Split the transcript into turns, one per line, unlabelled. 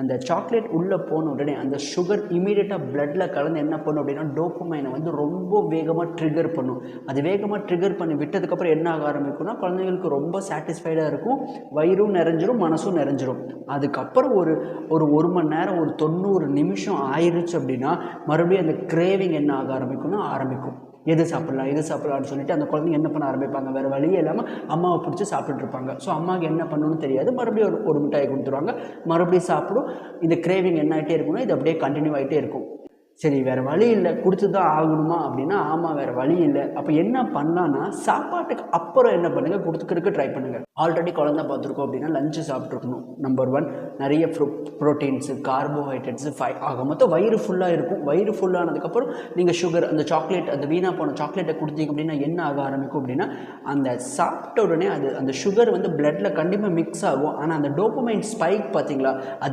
அந்த சாக்லேட் உள்ளே போன உடனே அந்த சுகர் இமீடியட்டாக பிளட்டில் கலந்து என்ன பண்ணும் அப்படின்னா டோப்பமைனை வந்து ரொம்ப வேகமாக ட்ரிகர் பண்ணும். அது வேகமாக ட்ரிகர் பண்ணி விட்டதுக்கப்புறம் என்ன ஆக ஆரம்பிக்கும்னா குழந்தைங்களுக்கு ரொம்ப சாட்டிஸ்ஃபைடாக இருக்கும், வயிறும் நிறைஞ்சிரும், மனசும் நிறைஞ்சிரும். அதுக்கப்புறம் ஒரு மணி நேரம், ஒரு 90 நிமிஷம் ஆயிடுச்சு அப்படின்னா மறுபடியும் அந்த கிரேவிங் என்ன ஆக ஆரம்பிக்கும். எது சாப்பிட்லான்னு சொல்லிட்டு அந்த குழந்தைங்க என்ன பண்ண ஆரம்பிப்பாங்க, வேறு வழியே இல்லாமல் அம்மாவை பிடிச்சி சாப்பிட்டுட்டு இருப்பாங்க. ஸோ அம்மாவுக்கு என்ன பண்ணணும்னு தெரியாது, மறுபடியும் ஒரு மிட்டாயை கொடுத்துருவாங்க, மறுபடியும் சாப்பிடும். இந்த கிரேவிங் என்ன ஆகிட்டே இருக்குன்னா இது அப்படியே கண்டினியூ ஆகிட்டே இருக்கும். சரி, வேறு வழி இல்லை, கொடுத்து தான் ஆகணுமா அப்படின்னா ஆமாம், வேறு வழி இல்லை. அப்போ என்ன பண்ணலான்னா சாப்பாட்டுக்கு அப்புறம் என்ன பண்ணுங்கள், கொடுத்துக்கிறதுக்கு ட்ரை பண்ணுங்கள். ஆல்ரெடி குழந்தை பார்த்துருக்கோம் அப்படின்னா லஞ்சு சாப்பிட்ருக்கணும். நம்பர் 1 நிறைய ப்ரோட்டீன்ஸு, கார்போஹைட்ரேட்ஸு, ஆக மொத்தம் வயிறு ஃபுல்லாக இருக்கும். வயிறு ஃபுல்லானதுக்கப்புறம் நீங்கள் சுகர், அந்த சாக்லேட், அந்த வீணாக போன சாக்லேட்டை கொடுத்தீங்க அப்படின்னா என்ன ஆக ஆரம்பிக்கும் அப்படின்னா அந்த சாப்பிட்ட உடனே அந்த சுகர் வந்து பிளட்டில் கண்டிப்பாக மிக்ஸ் ஆகும். ஆனால் அந்த டோப்பமைன் ஸ்பைக் பார்த்தீங்களா, அது